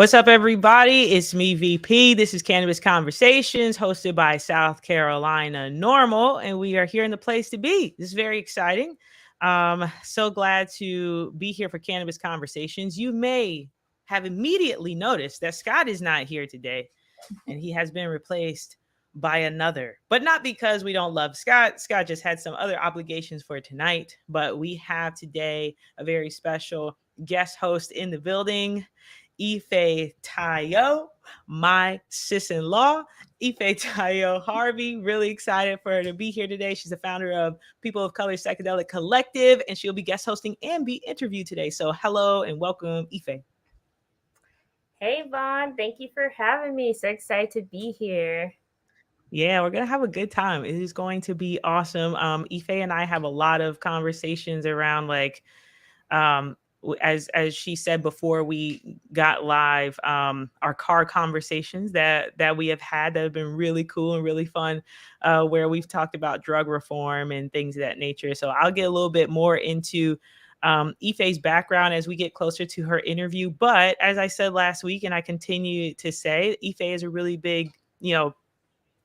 What's up, everybody? It's me, VP. This is Cannabis Conversations, hosted by South Carolina Normal, and we are here in the place to be. This is very exciting. So glad to be here for Cannabis Conversations. You may have immediately noticed that Scott is not here today, and he has been replaced by another, but not because we don't love Scott. Scott just had some other obligations for tonight, but we have today a very special guest host in the building. IfeTayo, my sis-in-law, IfeTayo Harvey. Really excited for her to be here today. She's the founder of People of Color Psychedelic Collective, and she'll be guest hosting and be interviewed today. So hello and welcome, Ife. Hey, Vaughn. Thank you for having me. So excited to be here. Yeah, we're gonna have a good time. It is going to be awesome. Ife and I have a lot of conversations around um, as she said before we got live, our car conversations that we have had that have been really cool and really fun, where we've talked about drug reform and things of that nature. So I'll get a little bit more into Ife's background as we get closer to her interview. But as I said last week, and I continue to say, Ife is a really big,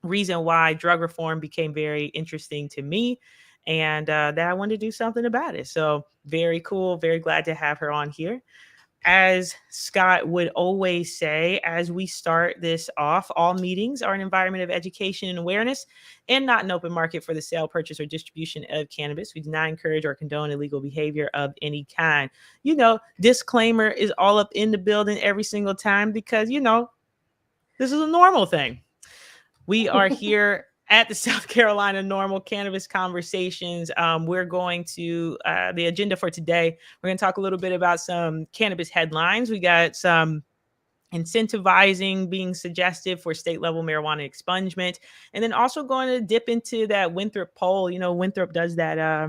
reason why drug reform became very interesting to me, and that I wanted to do something about it. So very cool. Very glad to have her on here. As Scott would always say, as we start this off, all meetings are an environment of education and awareness and not an open market for the sale, purchase, or distribution of cannabis. We do not encourage or condone illegal behavior of any kind. Disclaimer is all up in the building every single time because, this is a normal thing. We are here at the South Carolina Normal Cannabis Conversations. We're going to, the agenda for today, we're going to talk a little bit about some cannabis headlines. We got some incentivizing being suggested for state level marijuana expungement, and then also going to dip into that Winthrop poll. Winthrop does that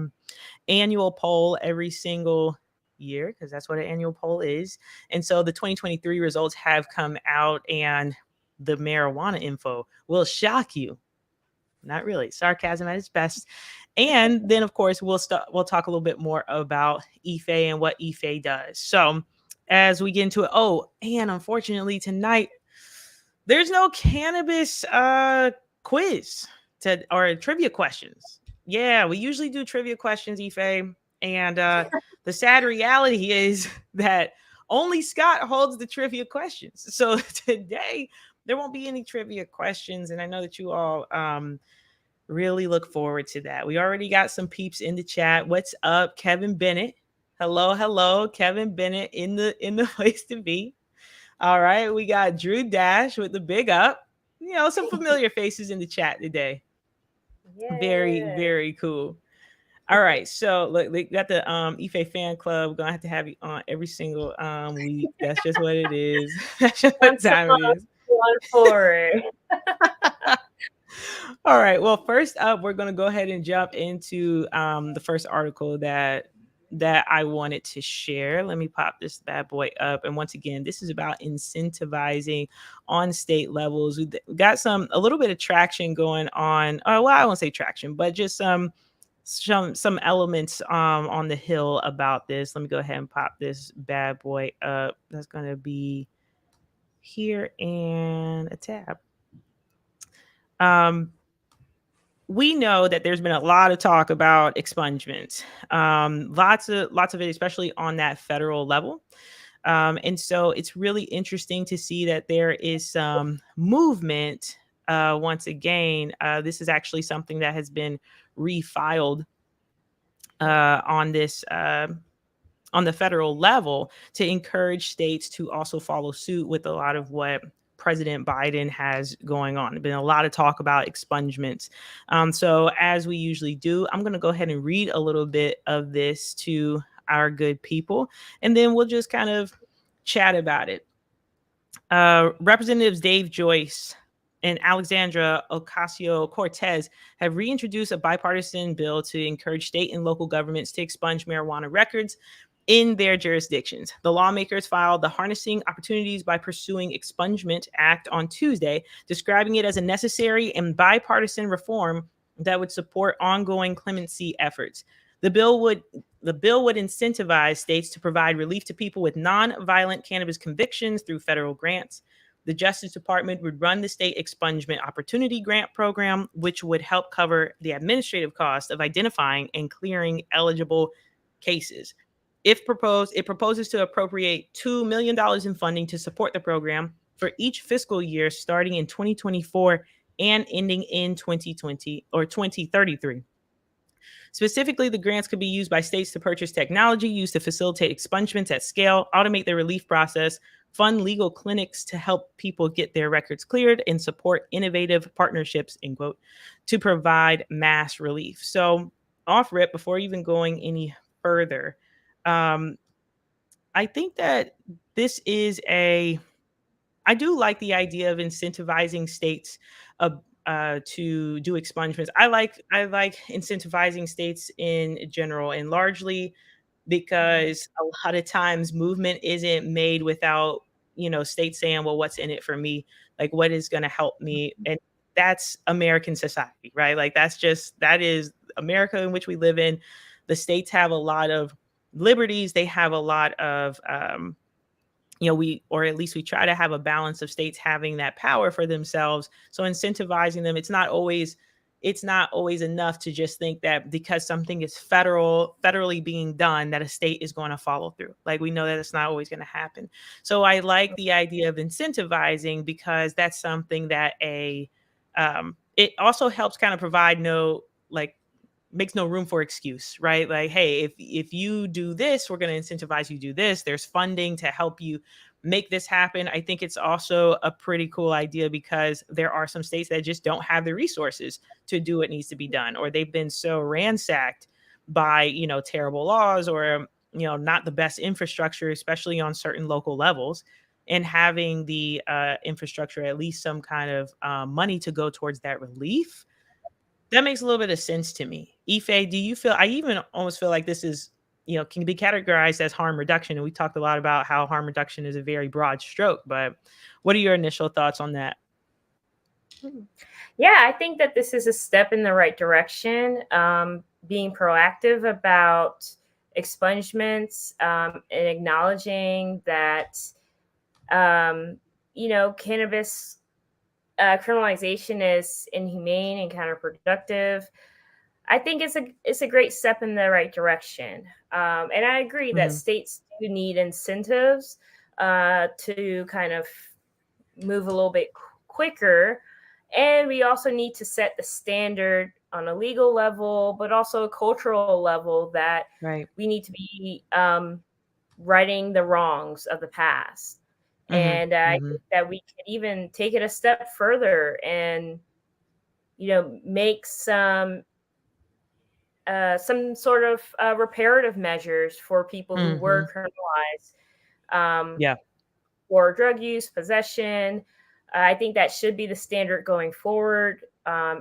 annual poll every single year because that's what an annual poll is. And so the 2023 results have come out, and the marijuana info will shock you. Not really. Sarcasm at its best. And then, of course, we'll talk a little bit more about Ife and what Ife does. So as we get into it, and unfortunately tonight, there's no cannabis quiz or trivia questions. Yeah, we usually do trivia questions, Ife. And the sad reality is that only Scott holds the trivia questions. So today, there won't be any trivia questions, and I know that you all really look forward to that. We already got some peeps in the chat. What's up, Kevin Bennett? Hello, Kevin Bennett in the place to be. All right, we got Drew Dash with the big up. Some familiar faces in the chat today. Yeah. Very, very cool. All right, so look, we got the Ife fan club. We're gonna have to have you on every single week. That's just what it is. That's just what time it is. One forward. All right. Well, first up, we're gonna go ahead and jump into the first article that I wanted to share. Let me pop this bad boy up. And once again, this is about incentivizing on state levels. We got a little bit of traction going on. Well, I won't say traction, but just some elements on the Hill about this. Let me go ahead and pop this bad boy up. That's gonna be here and a tab. We know that there's been a lot of talk about expungements, lots of it, especially on that federal level. And so it's really interesting to see that there is some movement. Once again, this is actually something that has been refiled on this on the federal level to encourage states to also follow suit with a lot of what President Biden has going on. There's been a lot of talk about expungements. So as we usually do, I'm going to go ahead and read a little bit of this to our good people, and then we'll just kind of chat about it. Representatives Dave Joyce and Alexandra Ocasio-Cortez have reintroduced a bipartisan bill to encourage state and local governments to expunge marijuana records in their jurisdictions. The lawmakers filed the Harnessing Opportunities by Pursuing Expungement Act on Tuesday, describing it as a necessary and bipartisan reform that would support ongoing clemency efforts. The bill would the bill would incentivize states to provide relief to people with non-violent cannabis convictions through federal grants. The Justice Department would run the state expungement opportunity grant program, which would help cover the administrative cost of identifying and clearing eligible cases. If proposed, it proposes to appropriate $2 million in funding to support the program for each fiscal year starting in 2024 and ending in 2020 or 2033. Specifically, the grants could be used by states to purchase technology used to facilitate expungements at scale, automate the relief process, fund legal clinics to help people get their records cleared, and support innovative partnerships, end quote, to provide mass relief. So, off rip, before even going any further, um, I think that this is a I do like the idea of incentivizing states uh, to do expungements. I like incentivizing states in general, and largely because a lot of times movement isn't made without states saying, "Well, what's in it for me? Like, what is going to help me?" And that's American society, right? Like, that is America in which we live in. The states have a lot of liberties. They have a lot of we or at least we try to have a balance of states having that power for themselves. So incentivizing them, it's not always enough to just think that because something is federally being done that a state is going to follow through. Like, we know that it's not always going to happen. So I like the idea of incentivizing because that's something that it also helps kind of provide no like makes no room for excuse, right? Like, hey, if you do this, we're going to incentivize you to do this. There's funding to help you make this happen. I think it's also a pretty cool idea because there are some states that just don't have the resources to do what needs to be done, or they've been so ransacked by, terrible laws or, not the best infrastructure, especially on certain local levels. And having the infrastructure, at least some kind of money to go towards that relief, that makes a little bit of sense to me. Ife, do you feel, I even almost feel like this is, can be categorized as harm reduction. And we talked a lot about how harm reduction is a very broad stroke, but what are your initial thoughts on that? Yeah, I think that this is a step in the right direction. Being proactive about expungements and acknowledging that, cannabis criminalization is inhumane and counterproductive. I think it's a great step in the right direction, and I agree that Mhm. states do need incentives to kind of move a little bit quicker, and we also need to set the standard on a legal level, but also a cultural level that Right. we need to be righting the wrongs of the past. Mhm. And I Mhm. think that we can even take it a step further and make some sort of reparative measures for people who were Mhm. criminalized Yeah. for drug use, possession. I think that should be the standard going forward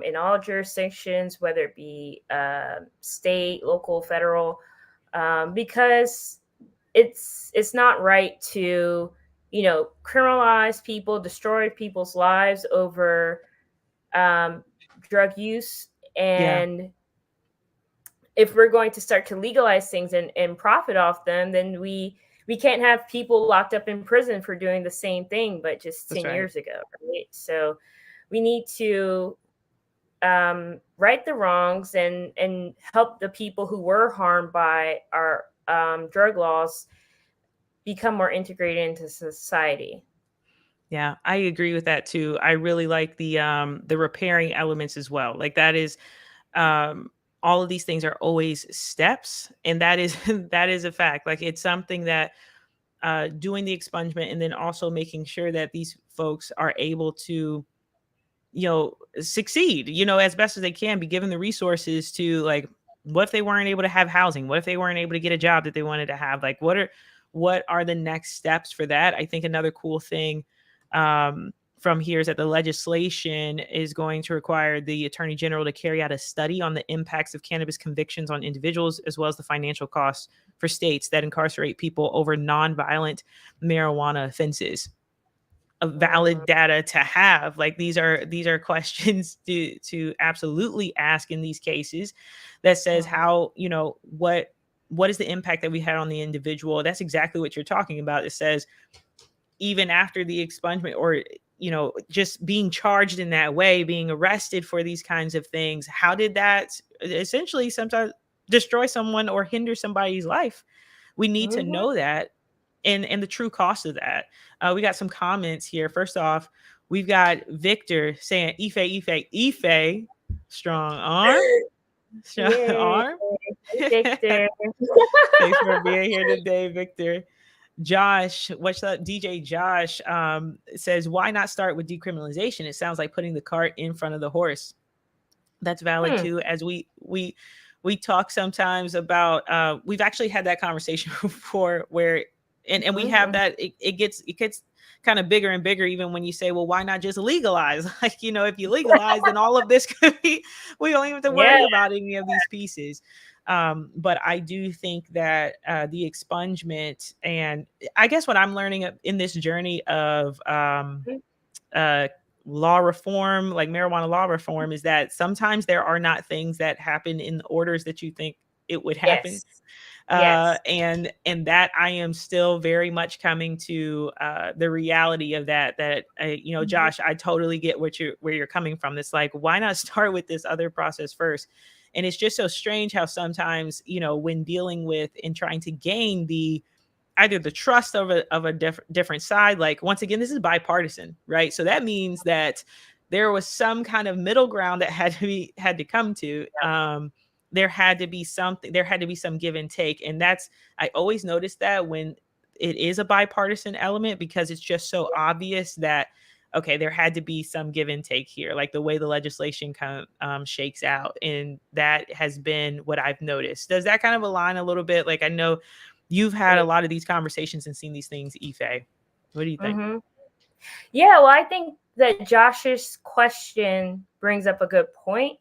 in all jurisdictions, whether it be state, local, federal, because it's not right to criminalize people, destroy people's lives over um, drug use. Yeah. And if we're going to start to legalize things and profit off them, then we can't have people locked up in prison for doing the same thing, but just That's 10 right. years ago, right? So we need to right the wrongs and help the people who were harmed by our drug laws become more integrated into society. Yeah, I agree with that too. I really like the repairing elements as well. Like, that is um all of these things are always steps, and that is that is a fact. Like, it's something that doing the expungement and then also making sure that these folks are able to succeed, as best as they can, be given the resources to, like, what if they weren't able to have housing? What if they weren't able to get a job that they wanted to have? Like, what are the next steps for that? I think another cool thing from here is that the legislation is going to require the attorney general to carry out a study on the impacts of cannabis convictions on individuals, as well as the financial costs for states that incarcerate people over nonviolent marijuana offenses. A valid Mhm. data to have. Like, these are questions to absolutely ask in these cases, that says Mhm. how, what what is the impact that we had on the individual? That's exactly what you're talking about. It says, even after the expungement, or just being charged in that way, being arrested for these kinds of things, how did that essentially sometimes destroy someone or hinder somebody's life? We need to know that, and the true cost of that. We got some comments here. First off, we've got Victor saying, Ife, strong arm. Strong arm. Victor. Thanks for being here today, Victor. Josh, what's up? DJ Josh says, why not start with decriminalization? It sounds like putting the cart in front of the horse. That's valid too. As we talk sometimes about, we've actually had that conversation before, where and we have that it gets kind of bigger and bigger, even when you say, well, why not just legalize? Like, if you legalize, then all of this could be, we don't even have to worry about any of these pieces. But I do think that the expungement, and I guess what I'm learning in this journey of law reform, like marijuana law reform, is that sometimes there are not things that happen in the orders that you think it would happen. And that I am still very much coming to the reality of that Josh, I totally get where you're coming from. It's like, why not start with this other process first? And it's just so strange how sometimes, when dealing with and trying to gain either the trust of a different side, like, once again, this is bipartisan, right? So that means that there was some kind of middle ground that had to come to. There had to be something, there had to be some give and take. And I always notice that when it is a bipartisan element, because it's just so obvious that, okay, there had to be some give and take here, like the way the legislation kind of shakes out. And that has been what I've noticed. Does that kind of align a little bit? Like, I know you've had a lot of these conversations and seen these things, Ife. What do you think? Yeah, well, I think that Josh's question brings up a good point.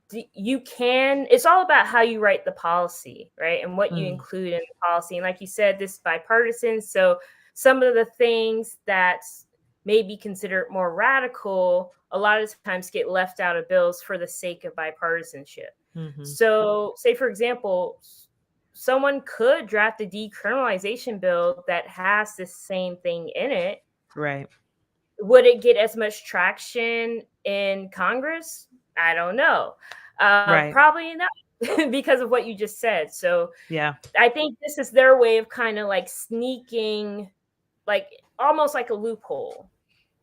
It's all about how you write the policy, right? And what you include in the policy. And like you said, this is bipartisan. So some of the things that may be considered more radical, a lot of times get left out of bills for the sake of bipartisanship. So, say, for example, someone could draft a decriminalization bill that has the same thing in it. Right. Would it get as much traction in Congress? I don't know. Probably not, because of what you just said. So yeah, I think this is their way of kind of like sneaking, like almost like a loophole.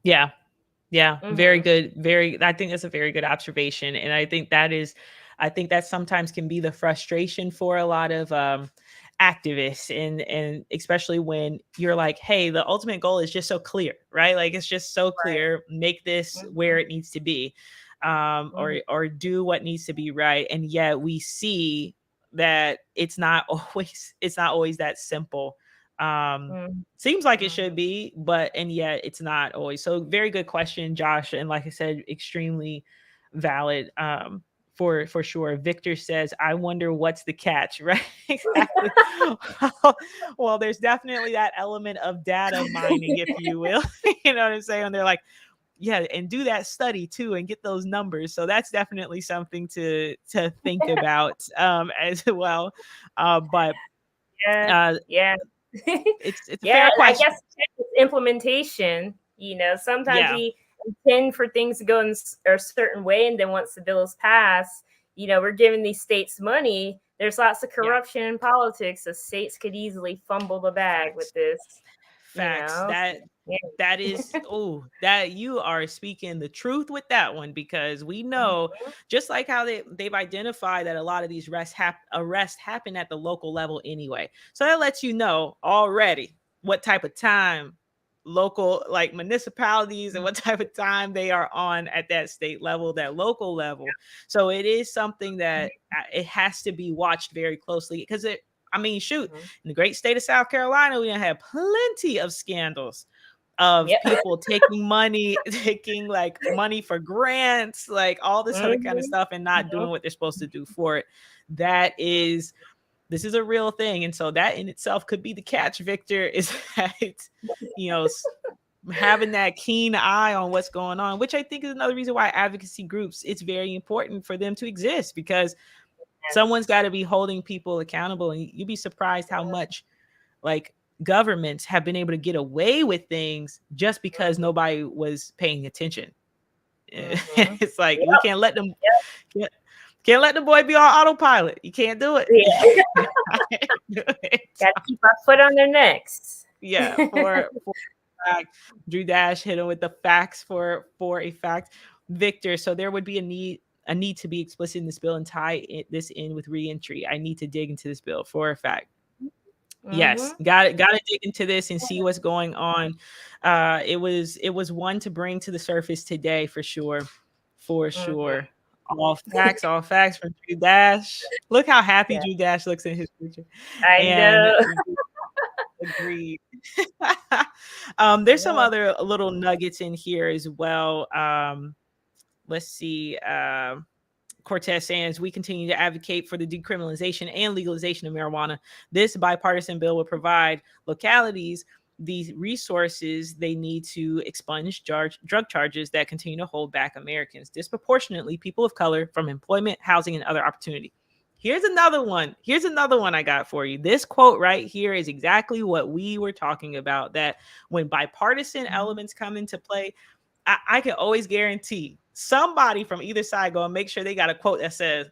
Yeah. Very good. I think that's a very good observation. And I think that sometimes can be the frustration for a lot of activists, and especially when you're like, hey, the ultimate goal is just so clear, right? Like, it's just so clear, make this where it needs to be, or do what needs to be right. And yet we see that it's not always that simple. Seems like it should be, and yet it's not always. So very good question, Josh. And like I said, extremely valid. For sure. Victor says, I wonder what's the catch, right? Exactly. Well, there's definitely that element of data mining, if you will. You know what I'm saying? They're like, yeah, and do that study too and get those numbers. So that's definitely something to think about as well. But it's a fair question. I guess implementation, sometimes we intend for things to go in a certain way, and then once the bill is passed, we're giving these states money. There's lots of corruption in politics, so states could easily fumble the bag with this. Facts. That is, that you are speaking the truth with that one, because we know, just like how they've identified that a lot of these arrests happen at the local level anyway. So that lets you know already what type of time local, like municipalities, and what type of time they are on at that state level, that local level. So it is something that it has to be watched very closely, because in the great state of South Carolina, we have plenty of scandals of people taking money for grants, like all this other kind of stuff, and not doing what they're supposed to do for it. This is a real thing. And so that in itself could be the catch, Victor, is that, having that keen eye on what's going on, which I think is another reason why advocacy groups, it's very important for them to exist, because Someone's got to be holding people accountable, and you'd be surprised how much like governments have been able to get away with things just because nobody was paying attention. It's like we can't let them can't let the boy be on autopilot. You can't do it. Yeah. Got to keep our foot on their necks. Yeah, for fact. Drew Dash hit him with the facts for a fact. Victor, so there would be a need to be explicit in this bill and tie this in with reentry. I need to dig into this bill for a fact. Yes, got to dig into this and see what's going on. It was one to bring to the surface today for sure. All facts from Drew Dash. Look how happy Drew Dash looks in his picture. I know. Agreed. There's some other little nuggets in here as well. Let's see. Cortez saying, we continue to advocate for the decriminalization and legalization of marijuana. This bipartisan bill will provide localities the resources they need to expunge drug charges that continue to hold back Americans, disproportionately people of color, from employment, housing, and other opportunity. Here's another one I got for you. This quote right here is exactly what we were talking about, that when bipartisan elements come into play, I can always guarantee somebody from either side go and make sure they got a quote that says,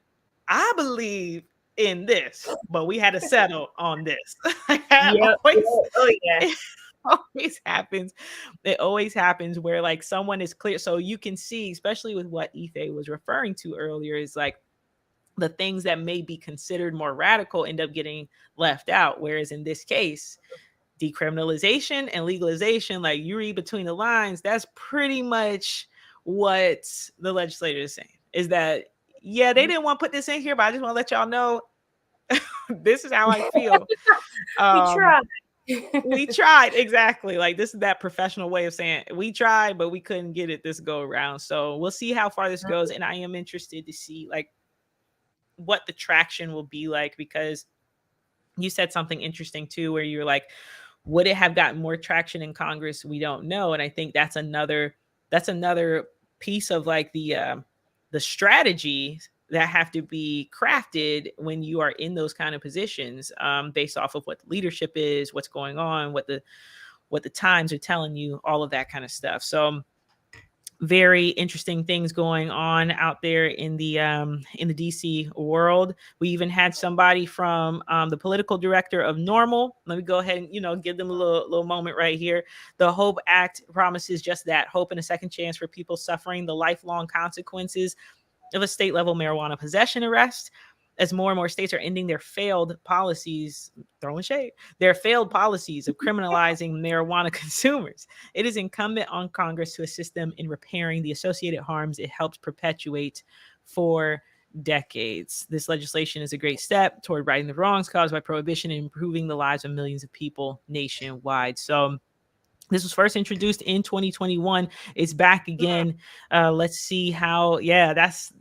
I believe in this, but we had to settle on this. It always happens. It always happens where like someone is clear. So you can see, especially with what Ife was referring to earlier, is like the things that may be considered more radical end up getting left out. Whereas in this case, decriminalization and legalization, like you read between the lines, that's pretty much what the legislator is saying, is that, yeah, they didn't want to put this in here, but I just want to let y'all know this is how I feel. We tried. Exactly. Like this is that professional way of saying we tried, but we couldn't get it this go around. So we'll see how far this goes. And I am interested to see like what the traction will be like, because you said something interesting too, where you're like, would it have gotten more traction in Congress? We don't know. And I think that's another piece of like the strategies that have to be crafted when you are in those kind of positions, based off of what the leadership is, what's going on, what the times are telling you, all of that kind of stuff. So very interesting things going on out there in the DC world. We even had somebody from the political director of Normal. Let me go ahead and give them a little moment right here. The Hope Act promises just that: hope and a second chance for people suffering the lifelong consequences of a state level marijuana possession arrest, as more and more states are ending their failed policies, their failed policies of criminalizing marijuana consumers. It is incumbent on Congress to assist them in repairing the associated harms it helps perpetuate for decades. This legislation is a great step toward righting the wrongs caused by prohibition and improving the lives of millions of people nationwide. So this was first introduced in 2021. It's back again. Let's see how, that's,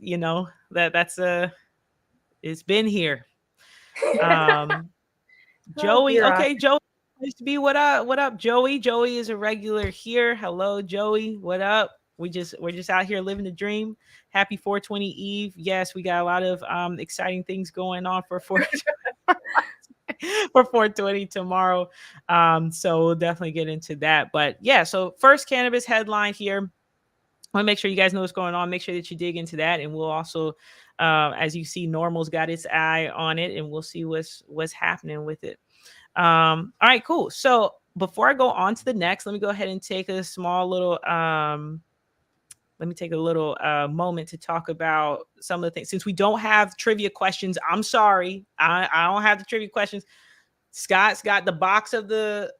it's been here. Joey. Okay, Joey. Nice to be. What up, Joey? Joey is a regular here. Hello, Joey. What up? We're just out here living the dream. Happy 420 Eve. Yes, we got a lot of exciting things going on for 420 tomorrow. So we'll definitely get into that. But yeah, so first cannabis headline here. I want to make sure you guys know what's going on. Make sure that you dig into that, and we'll also, as you see, Normal's got its eye on it, and we'll see what's happening with it. All right, cool. So before I go on to the next, let me go ahead and take a small little moment to talk about some of the things. Since we don't have trivia questions, I'm sorry, I don't have the trivia questions. Scott's got the box of the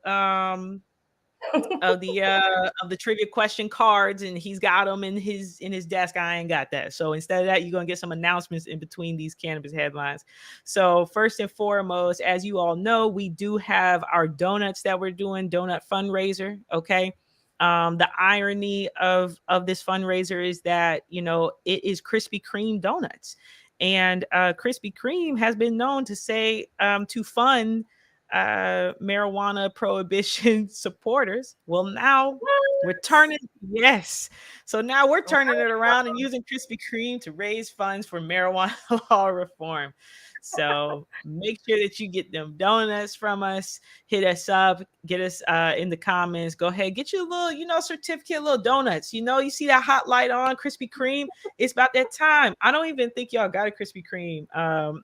of the trivia question cards, and he's got them in his desk. I ain't got that. So instead of that, you're gonna get some announcements in between these cannabis headlines. So first and foremost, as you all know, we do have our donuts that we're doing, donut fundraiser. Okay. The irony of this fundraiser is that it is Krispy Kreme donuts, and Krispy Kreme has been known to say to fund marijuana prohibition supporters. Well, now we're What? turning, yes. So now we're turning it around and using Krispy Kreme to raise funds for marijuana law reform. So make sure that you get them donuts from us. Hit us up, get us in the comments. Go ahead, get your little, certificate, little donuts. You see that hot light on Krispy Kreme. It's about that time. I don't even think y'all got a Krispy Kreme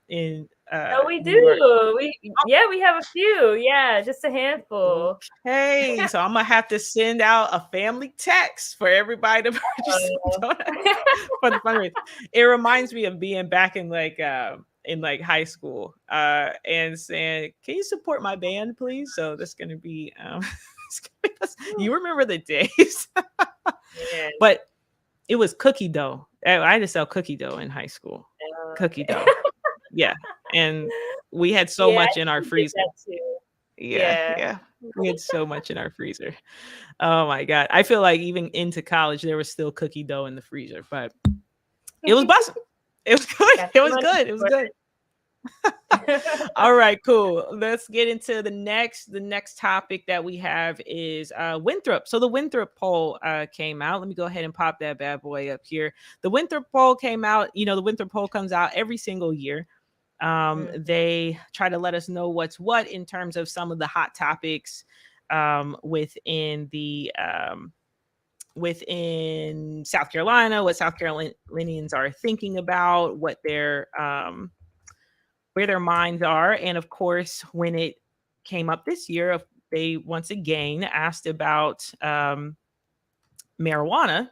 in Oh, we New York. do. We have a few. Yeah, just a handful. Okay, so I'm gonna have to send out a family text for everybody to purchase some donuts for the fundraiser. It reminds me of being back in like high school and saying, "Can you support my band, please?" So that's gonna be you remember the days, Yeah. but it was cookie dough. I had to sell cookie dough in high school. Cookie Okay. dough, yeah, and we had so Yeah, much I in our think did freezer. that too. Yeah, Yeah. yeah. We had so much in our freezer. Oh my god. I feel like even into college there was still cookie dough in the freezer, but it was busting. It was good. Got It the was money good. It was for good. it. All right, cool. Let's get into the next topic that we have is Winthrop. So the Winthrop poll came out. Let me go ahead and pop that bad boy up here. The Winthrop poll came out. The Winthrop poll comes out every single year. They try to let us know what's what in terms of some of the hot topics within South Carolina, what South Carolinians are thinking about, what where their minds are. And of course, when it came up this year, they once again asked about marijuana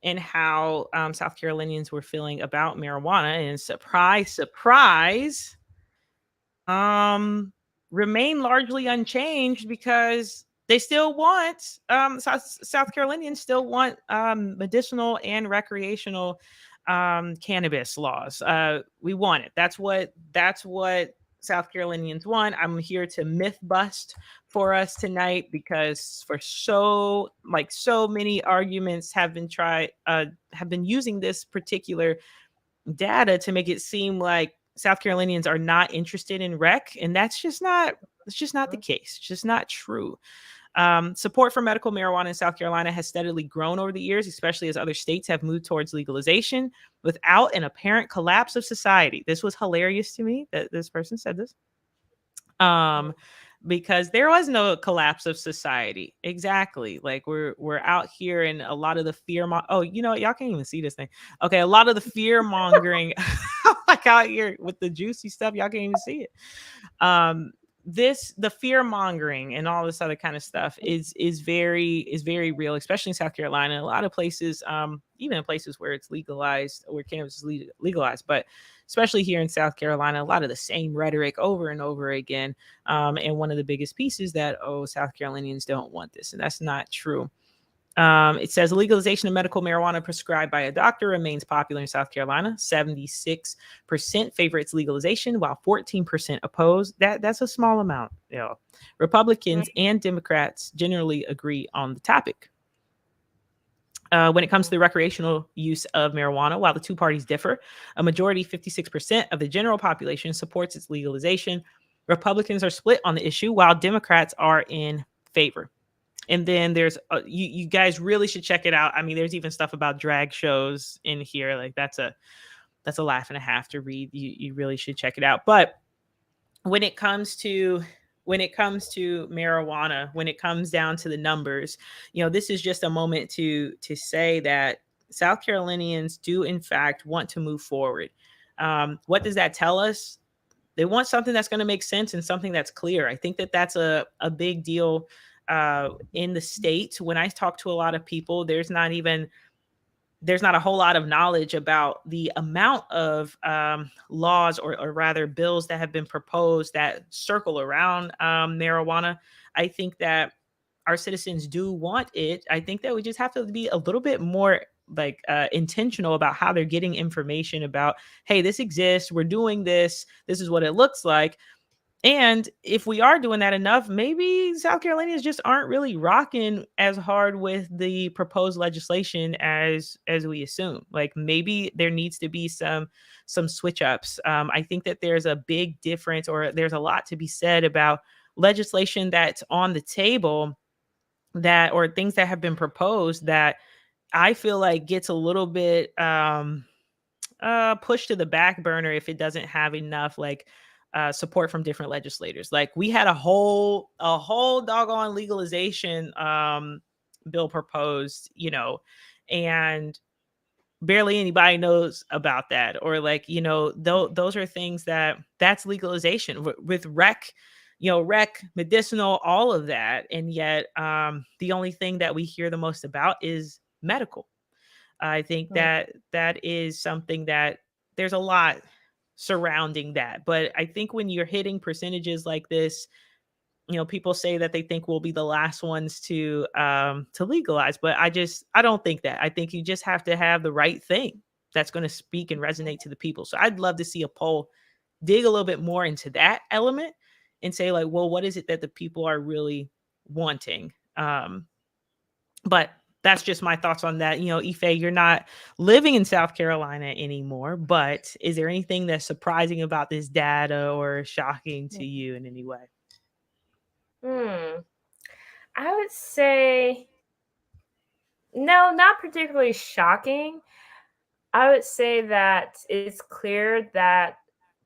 and how South Carolinians were feeling about marijuana. And surprise, surprise, remain largely unchanged because they still want South Carolinians still want medicinal and recreational cannabis laws. We want it. That's what South Carolinians want. I'm here to myth bust for us tonight because for so many arguments have been using this particular data to make it seem like South Carolinians are not interested in rec, and that's just not the case. It's just not true. Support for medical marijuana in South Carolina has steadily grown over the years, especially as other states have moved towards legalization without an apparent collapse of society. This was hilarious to me that this person said this. Because there was no collapse of society. Exactly. Like we're out here and a lot of the oh, y'all can't even see this thing. Okay, a lot of the fear mongering like out here with the juicy stuff, y'all can't even see it. The fear mongering and all this other kind of stuff is very real, especially in South Carolina. A lot of places, even in places where it's legalized, where cannabis is legalized, but especially here in South Carolina, a lot of the same rhetoric over and over again. And one of the biggest pieces that South Carolinians don't want this, and that's not true. It says legalization of medical marijuana prescribed by a doctor remains popular in South Carolina. 76% favor its legalization, while 14% oppose. That's a small amount. Republicans and Democrats generally agree on the topic. When it comes to the recreational use of marijuana, while the two parties differ, a majority, 56% of the general population supports its legalization. Republicans are split on the issue, while Democrats are in favor. And then there's you guys really should check it out. I mean, there's even stuff about drag shows in here. Like that's a laugh and a half to read. You really should check it out. But when it comes to marijuana, when it comes down to the numbers, this is just a moment to say that South Carolinians do in fact want to move forward. What does that tell us? They want something that's going to make sense and something that's clear. I think that that's a big deal in the state. When I talk to a lot of people, there's not a whole lot of knowledge about the amount of laws or rather bills that have been proposed that circle around marijuana. I think that our citizens do want it. I think that we just have to be a little bit more intentional about how they're getting information about, hey, this exists, we're doing this is what it looks like. And if we are doing that enough, maybe South Carolinians just aren't really rocking as hard with the proposed legislation as we assume. Like maybe there needs to be some switch ups. I think that there's a big difference, or there's a lot to be said about legislation that's on the table, that or things that have been proposed that I feel like gets a little bit pushed to the back burner if it doesn't have enough like support from different legislators. Like we had a whole doggone legalization bill proposed, and barely anybody knows about that. Or like, those are things that's legalization with rec, medicinal, all of that. And yet the only thing that we hear the most about is medical. I think Mm. that is something that there's a lot surrounding that. But I think when you're hitting percentages like this, people say that they think we'll be the last ones to legalize, but I don't think that. I think you just have to have the right thing that's going to speak and resonate to the people. So I'd love to see a poll dig a little bit more into that element and say like, well, what is it that the people are really wanting? But that's just my thoughts on that. Ife, you're not living in South Carolina anymore, but is there anything that's surprising about this data or shocking to you in any way? Hmm. I would say no, not particularly shocking. I would say that it's clear that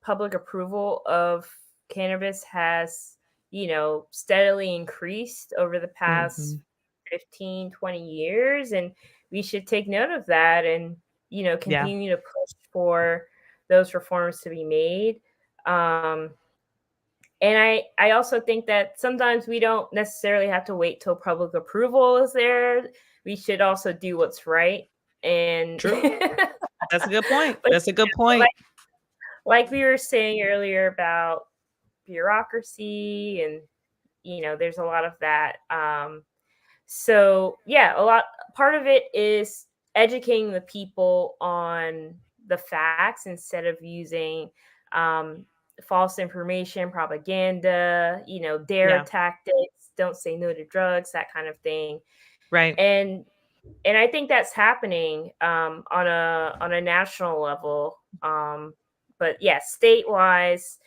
public approval of cannabis has, steadily increased over the past Mhm. 15, 20 years. And we should take note of that and, Yeah. continue to push for those reforms to be made. Um, and I also think that sometimes we don't necessarily have to wait till public approval is there. We should also do what's right. And True. That's a good point. but That's a good like point. like we were saying earlier about bureaucracy and there's a lot of that. So yeah, a lot part of it is educating the people on the facts instead of using um, false information, propaganda, dare Yeah. tactics, don't say no to drugs, that kind of thing. Right. And I think that's happening on a national level. But yeah, state wise,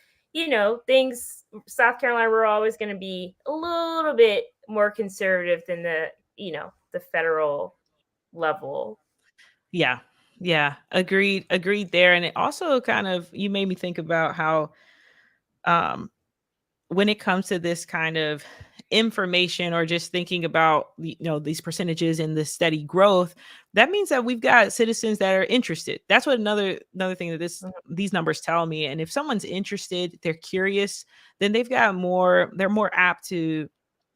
things South Carolina, we're always going to be a little bit more conservative than the federal level. Yeah. Yeah. Agreed there. And it also kind of you made me think about how um when it comes to this kind of information, or just thinking about these percentages and the steady growth, that means that we've got citizens that are interested. That's what another thing that Mhm, these numbers tell me. And if someone's interested, they're curious, then they're more apt to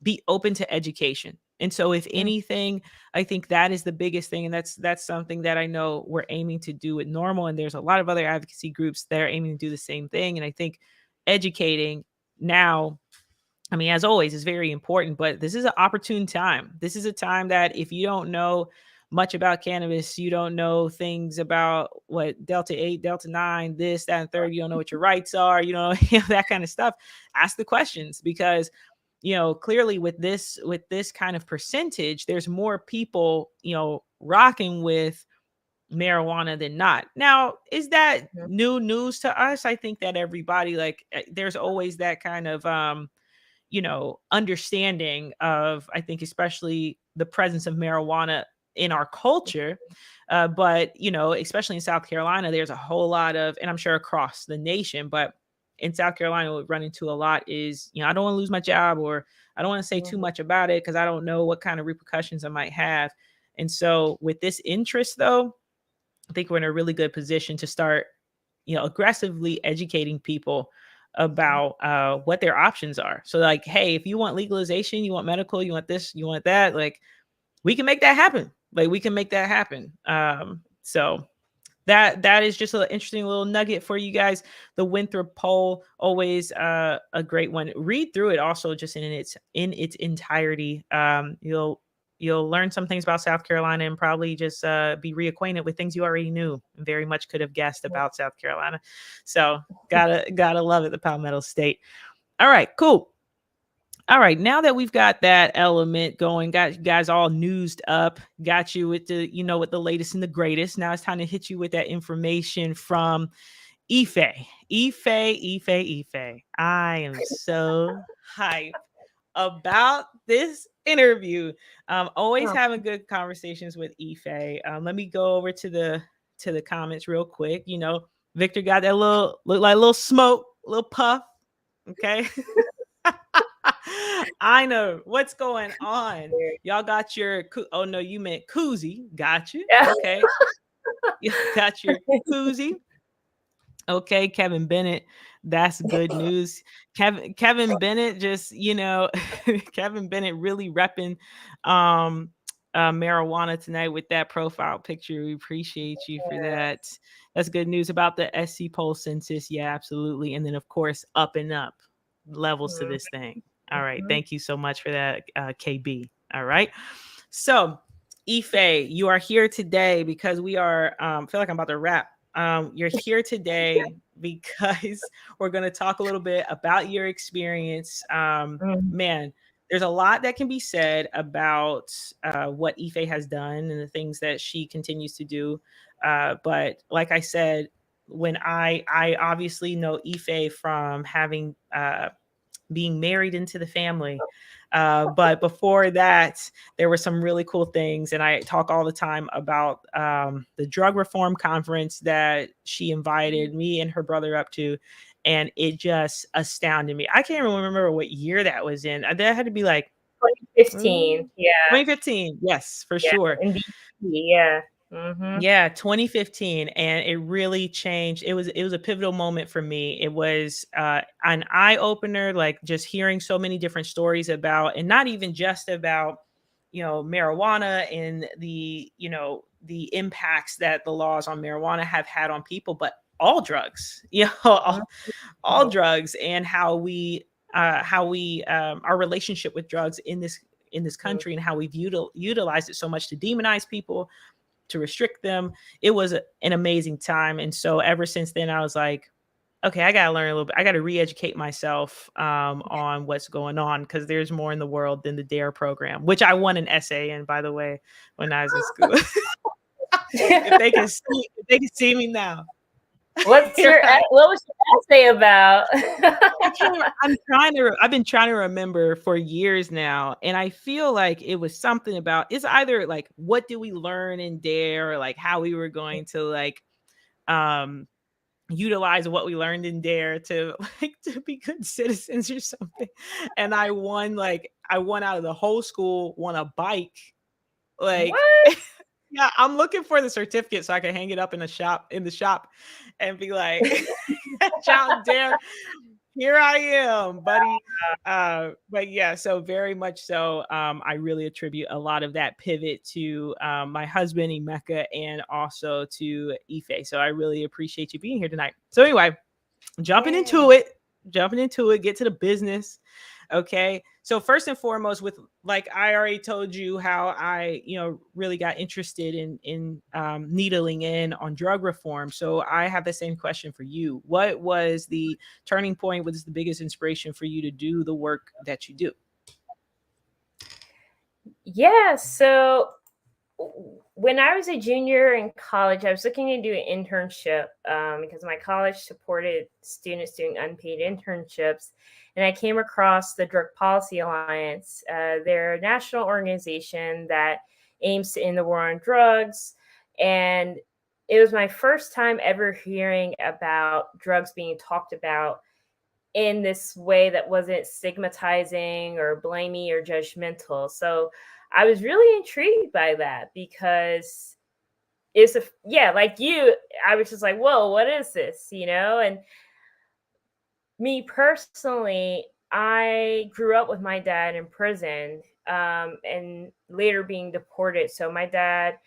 be open to education. And so if mhm, anything, I think that is the biggest thing. And that's something that I know we're aiming to do with Normal, and there's a lot of other advocacy groups that are aiming to do the same thing. And I think educating now, I mean, as always, is very important, but this is an opportune time. This is a time that if you don't know much about cannabis, you don't know things about what Delta 8, Delta 9, this, that, and third, you don't know what your rights are, that kind of stuff. Ask the questions, because clearly with this kind of percentage, there's more people, rocking with marijuana than not. Now, is that mhm, new news to us? I think that everybody, like, there's always that kind of understanding of, I think, especially the presence of marijuana in our culture. But especially in South Carolina, there's a whole lot of, and I'm sure across the nation, but in South Carolina, what we run into a lot is, I don't want to lose my job, or I don't want to say too mhm, much about it because I don't know what kind of repercussions I might have. And so with this interest, though, I think we're in a really good position to start, aggressively educating people mhm, about what their options are. So, like, hey, if you want legalization, you want medical, you want this, you want that, like, we can make that happen. Like, we can make that happen. So that is just an interesting little nugget for you guys. The Winthrop poll, always a great one. Read through it also, just in its entirety. You'll learn some things about South Carolina, and probably just be reacquainted with things you already knew and very much could have guessed about South Carolina. So gotta love it, the Palmetto State. All right, cool. All right, now that we've got that element going, got you guys all newsed up, got you with the, with the latest and the greatest. Now it's time to hit you with that information from Ife. Ife. I am so hyped about this interview. Always Oh, having good conversations with Ife. Let me go over to the comments real quick. Victor got that look like a little smoke, a little puff. Okay. I know what's going on. weird. Y'all got your oh no, you meant koozie. Got you. Yeah. Okay. You got your koozie. Okay, Kevin Bennett. That's good news. Kevin Bennett just, Kevin Bennett really repping marijuana tonight with that profile picture. We appreciate you for that. That's good news about the SC poll census. Yeah, absolutely. And then of course, up and up levels to this thing. All right. Mhm. Thank you so much for that, KB. All right. So, Ife, you are here today because we are, feel like I'm about to wrap. You're here today because we're going to talk a little bit about your experience. Mhm. Man, there's a lot that can be said about what Ife has done and the things that she continues to do. But like I said, when I obviously know Ife from having being married into the family. But before that, there were some really cool things. And I talk all the time about the drug reform conference that she invited me and her brother up to. And it just astounded me. I can't even remember what year that was in. That had to be like 2015. Yeah. 2015. Yes, for Yeah. sure. In DC. Yeah. Mm-hmm. Yeah, 2015, and it really changed. It was a pivotal moment for me. It was an eye opener, like just hearing so many different stories about, and not even just about, marijuana and the impacts that the laws on marijuana have had on people, but all drugs, all drugs, and how we our relationship with drugs in this country, and how we've utilized it so much to demonize people, to restrict them. It was an amazing time. And so ever since then, I was like, okay, I got to learn a little bit. I got to re-educate myself on what's going on, because there's more in the world than the DARE program, which I won an essay in, by the way, when I was in school. If they can see me now. What was your essay about? I've been trying to remember for years now. And I feel like it was something about, it's either like, what do we learn in DARE, or like how we were going to like, utilize what we learned in DARE to to be good citizens or something. And I won out of the whole school, won a bike. Like, What? yeah, I'm looking for the certificate so I can hang it up in the shop and be like, child DARE, here I am, buddy. But yeah, so very much so. I really attribute a lot of that pivot to my husband, Emeka, and also to Ife. So I really appreciate you being here tonight. So anyway, jumping into it, get to the business. Okay. So first and foremost, with, like, I already told you how I, really got interested in needling in on drug reform. So I have the same question for you. What was the turning point? What is the biggest inspiration for you to do the work that you do? Yeah. So when I was a junior in college, I was looking to do an internship because my college supported students doing unpaid internships. And I came across the Drug Policy Alliance. They're a national organization that aims to end the war on drugs. And it was my first time ever hearing about drugs being talked about in this way that wasn't stigmatizing or blamey or judgmental. So I was really intrigued by that because like you, I was just like, whoa, what is this? And me personally, I grew up with my dad in prison and later being deported. So my dad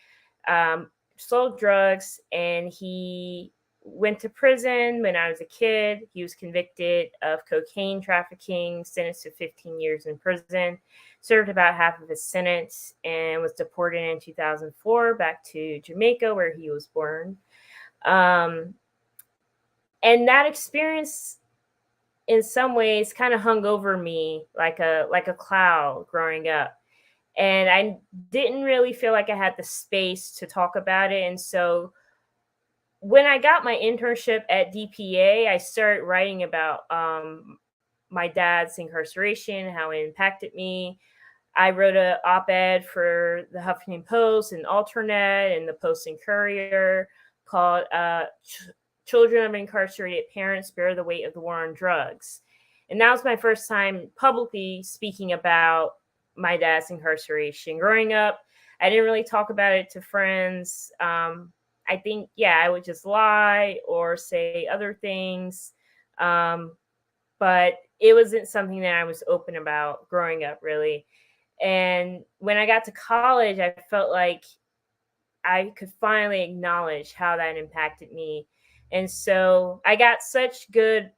sold drugs and he went to prison when I was a kid. He was convicted of cocaine trafficking, sentenced to 15 years in prison, served about half of his sentence, and was deported in 2004 back to Jamaica, where he was born. And that experience in some ways kind of hung over me like a cloud growing up. And I didn't really feel like I had the space to talk about it. And so when I got my internship at DPA, I started writing about my dad's incarceration, how it impacted me. I wrote an op-ed for the Huffington Post and Alternet and the Post and Courier called Children of Incarcerated Parents Bear the Weight of the War on Drugs. And that was my first time publicly speaking about my dad's incarceration. Growing up, I didn't really talk about it to friends. I think, I would just lie or say other things. But it wasn't something that I was open about growing up, really. And when I got to college, I felt like I could finally acknowledge how that impacted me. And so I got such good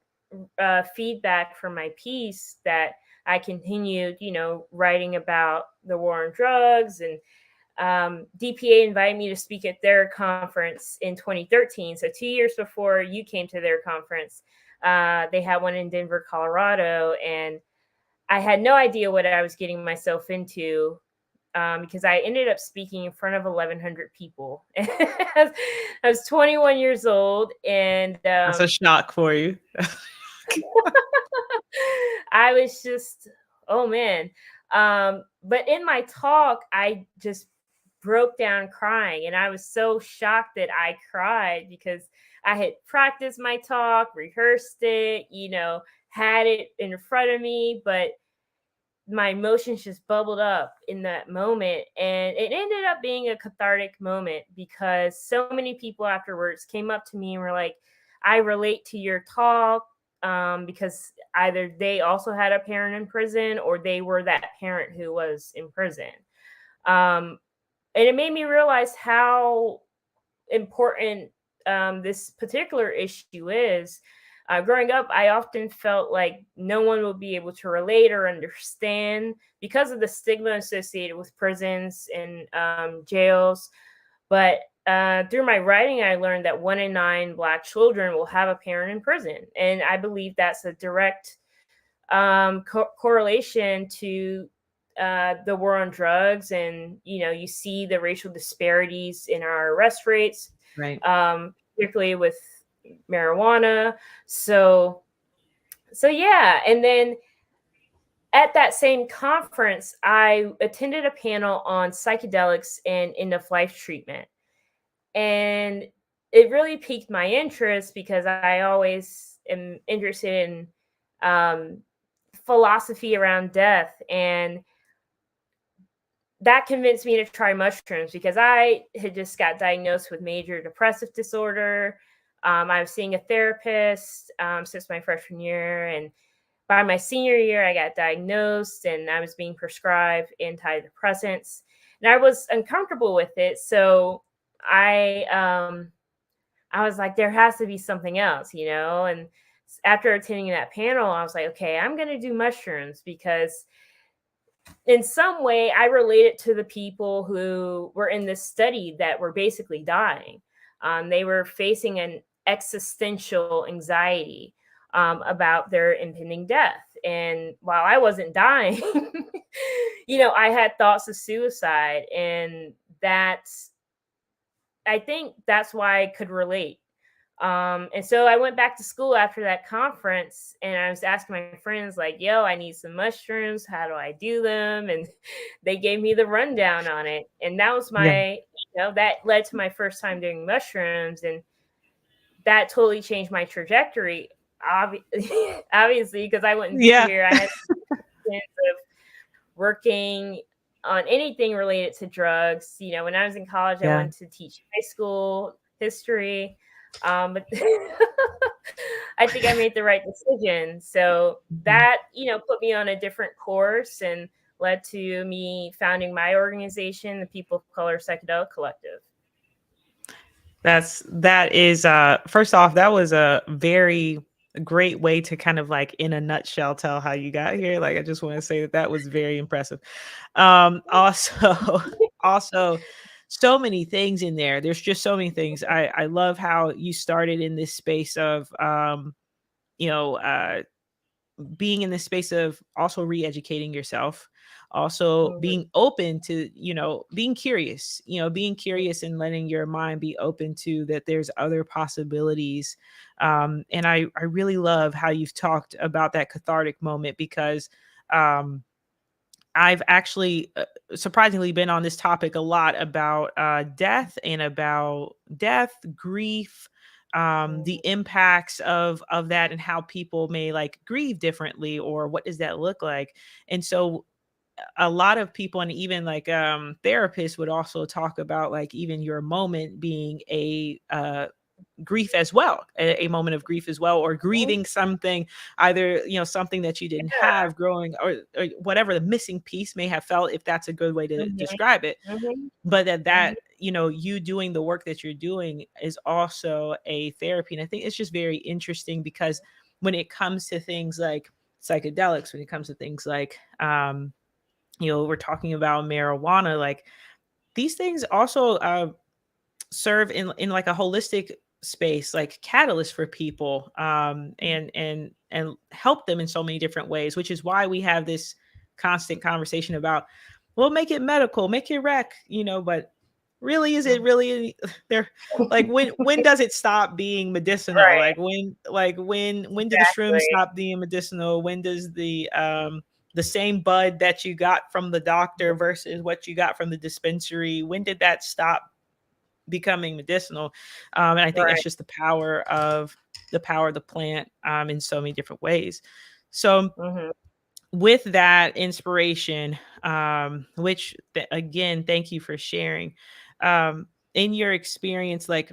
feedback from my piece that I continued, writing about the war on drugs. And DPA invited me to speak at their conference in 2013. So 2 years before you came to their conference, they had one in Denver, Colorado. And I had no idea what I was getting myself into because I ended up speaking in front of 1,100 people. I was 21 years old, and That's a shock for you. I was just, oh man. But in my talk, I just broke down crying, and I was so shocked that I cried because I had practiced my talk, rehearsed it, had it in front of me, but my emotions just bubbled up in that moment. And it ended up being a cathartic moment because so many people afterwards came up to me and were like, I relate to your talk, because either they also had a parent in prison or they were that parent who was in prison. And it made me realize how important this particular issue is. Growing up, I often felt like no one would be able to relate or understand because of the stigma associated with prisons and jails. But through my writing, I learned that 1 in 9 Black children will have a parent in prison. And I believe that's a direct correlation to the war on drugs. And, you see the racial disparities in our arrest rates, right? Particularly with marijuana. So yeah. And then at that same conference, I attended a panel on psychedelics and end-of-life treatment. And it really piqued my interest because I always am interested in philosophy around death. And that convinced me to try mushrooms because I had just got diagnosed with major depressive disorder. I was seeing a therapist since my freshman year. And by my senior year, I got diagnosed and I was being prescribed antidepressants. And I was uncomfortable with it. So I was like, there has to be something else, And after attending that panel, I was like, okay, I'm going to do mushrooms because in some way I related to the people who were in this study that were basically dying. They were facing an existential anxiety about their impending death. And while I wasn't dying, I had thoughts of suicide. And I think that's why I could relate. And so I went back to school after that conference and I was asking my friends like, yo, I need some mushrooms. How do I do them? And they gave me the rundown on it. And that was that led to my first time doing mushrooms. And that totally changed my trajectory, obviously, because I wouldn't be here. I had a sense of working on anything related to drugs. When I was in college, I wanted to teach high school history. But I think I made the right decision. So that, put me on a different course and led to me founding my organization, the People of Color Psychedelic Collective. That is first off, that was a very great way to kind of like in a nutshell tell how you got here. Like I just want to say that was very impressive. Also so many things in there. There's just so many things. I love how you started in this space of being in the space of also re-educating yourself, also Mhm. being open to, being curious, and letting your mind be open to that there's other possibilities. And I really love how you've talked about that cathartic moment, because um, I've actually surprisingly been on this topic a lot about death, grief, the Mhm. impacts of that, and how people may like grieve differently, or what does that look like. And so a lot of people, and even like therapists, would also talk about like even your moment being a grief as well, a moment of grief as well, or grieving something, either something that you didn't Yeah. have growing, or whatever the missing piece may have felt, if that's a good way to Mhm. describe it. Mhm. But that Mhm. you doing the work that you're doing is also a therapy. And I think it's just very interesting, because when it comes to things like psychedelics, when it comes to things like we're talking about marijuana, like these things also serve in like a holistic space, like catalyst for people, and help them in so many different ways, which is why we have this constant conversation about, well, make it medical, make it rec, but really, is it really there? Like, when does it stop being medicinal? Right. When do the shrooms Exactly. stop being medicinal? When does the same bud that you got from the doctor versus what you got from the dispensary, when did that stop becoming medicinal? And I think that's Right. just the power of the plant, in so many different ways. So Mhm. with that inspiration, which again, thank you for sharing. In your experience, like,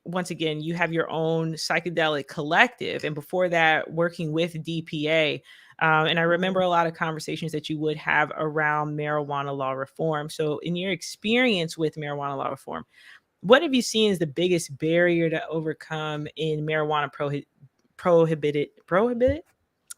once again, you have your own psychedelic collective, and before that, working with DPA. And I remember Mhm. a lot of conversations that you would have around marijuana law reform. So, in your experience with marijuana law reform, what have you seen as the biggest barrier to overcome in marijuana prohibited?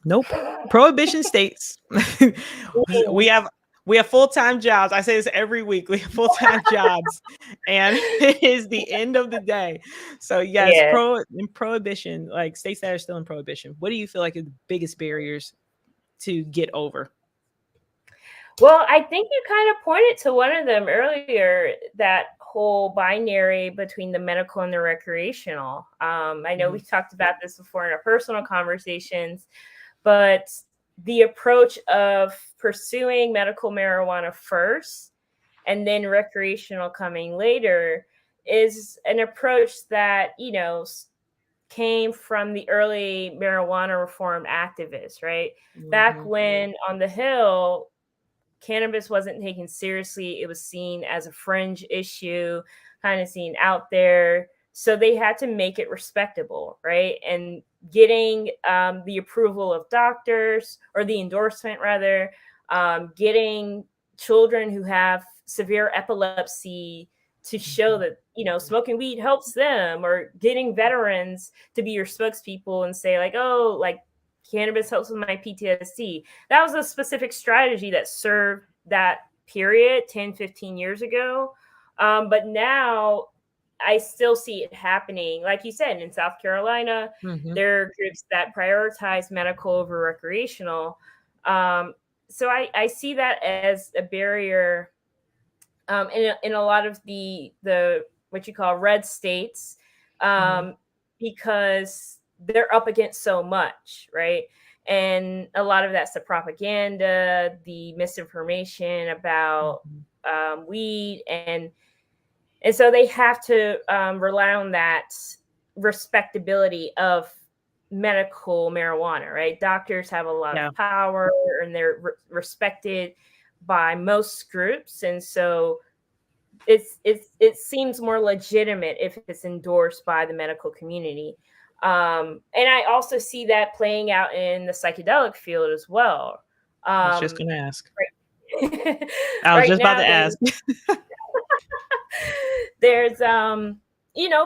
Nope. Prohibition states. we Mhm. have we have full-time jobs. I say this every week. We have full-time jobs, and it is the end of the day. So yes, Yeah. in prohibition, like states that are still in prohibition, what do you feel like are the biggest barriers to get over? Well, I think you kind of pointed to one of them earlier, that whole binary between the medical and the recreational. I know Mhm. we talked about this before in our personal conversations, but the approach of pursuing medical marijuana first and then recreational coming later is an approach that, came from the early marijuana reform activists, right? Back Mhm. when on the Hill, cannabis wasn't taken seriously. It was seen as a fringe issue, kind of seen out there. So they had to make it respectable, right? And getting the approval of doctors, or the endorsement rather, getting children who have severe epilepsy to show Mhm. that, smoking weed helps them, or getting veterans to be your spokespeople and say like, oh, like cannabis helps with my PTSD. That was a specific strategy that served that period 10, 15 years ago. But now I still see it happening. Like you said, in South Carolina, Mhm. there are groups that prioritize medical over recreational. Um, so I see that as a barrier, in a lot of the what you call red states, Mhm. um, because they're up against so much, right? And a lot of that's the propaganda, the misinformation about Mhm. weed, and so they have to rely on that respectability of medical marijuana, right? Doctors have a lot Yeah. of power, and they're respected by most groups, and so it seems more legitimate if it's endorsed by the medical community. And I also see that playing out in the psychedelic field as well. I was just Um, gonna ask. right, I was right just about now, to ask. there's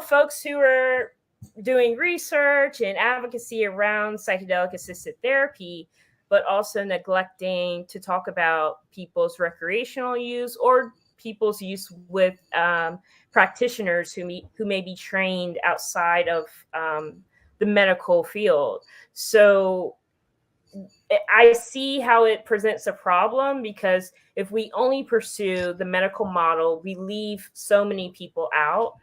folks who are doing research and advocacy around psychedelic assisted therapy, but also neglecting to talk about people's recreational use, or people's use with practitioners who may be trained outside of the medical field. So I see how it presents a problem, because if we only pursue the medical model, we leave so many people out.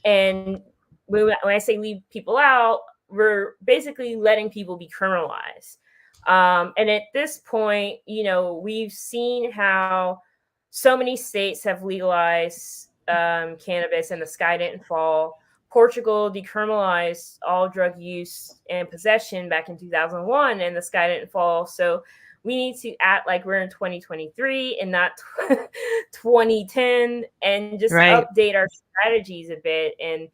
And when I say leave people out, we're basically letting people be criminalized. And at this point, we've seen how so many states have legalized cannabis, and the sky didn't fall. Portugal decriminalized all drug use and possession back in 2001, and the sky didn't fall. So we need to act like we're in 2023 and not 2010, and just Right. update our strategies a bit and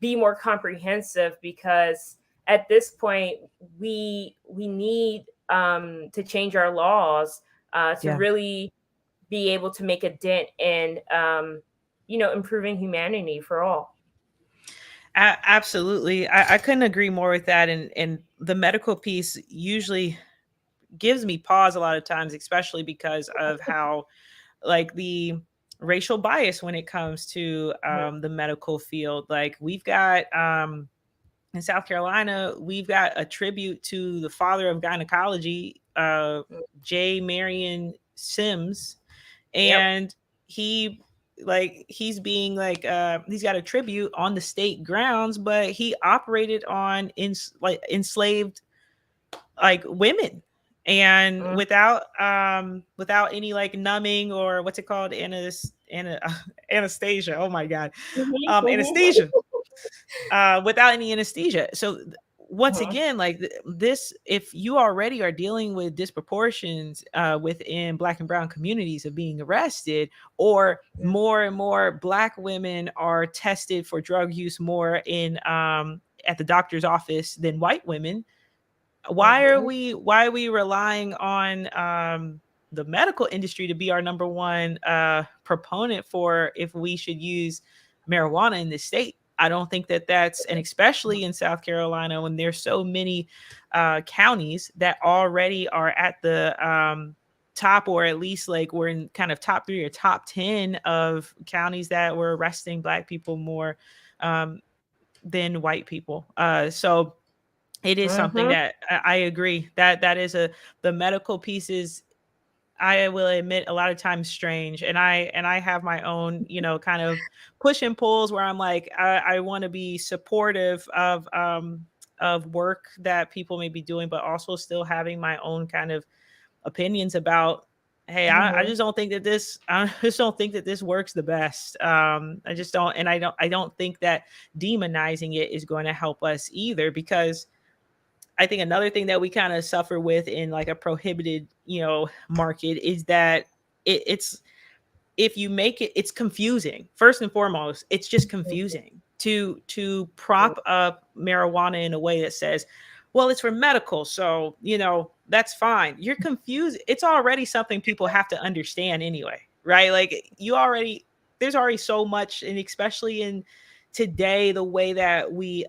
be more comprehensive, because at this point we need to change our laws to Yeah. really be able to make a dent in improving humanity for all. Absolutely. I couldn't agree more with that. And the medical piece usually gives me pause a lot of times, especially because of how like the racial bias when it comes to the medical field. Like we've got in South Carolina, we've got a tribute to the father of gynecology, J. Marion Sims, Yep. and he he's being he's got a tribute on the state grounds, but he operated on enslaved women, and Mm-hmm. without any like numbing or what's it called, anesthesia. Oh my god, anesthesia, without any anesthesia. So once again, this, if you already are dealing with disproportions within Black and brown communities of being arrested, or more and more Black women are tested for drug use more in at the doctor's office than white women, why are we relying on the medical industry to be our number one proponent for if we should use marijuana in this state? I don't think that that's, and especially in South Carolina, when there's so many counties that already are at the top, or at least like we're in kind of top 3 or top 10 of counties that were arresting Black people more than white people. So it is something Mm-hmm. that I agree that the medical piece is, I will admit, a lot of times strange. And I have my own, kind of push and pulls where I'm like, I want to be supportive of work that people may be doing, but also still having my own kind of opinions about, hey, I Mm-hmm. just don't think that this I just don't think that this works the best. I just don't, and I don't think that demonizing it is going to help us either, because I think another thing that we kind of suffer with in like a prohibited, market is that it's, if you make it, it's confusing. First and foremost, it's just confusing to prop up marijuana in a way that says, well, it's for medical, so that's fine. You're confused. It's already something people have to understand anyway, right? Like there's already so much, and especially in today, the way that we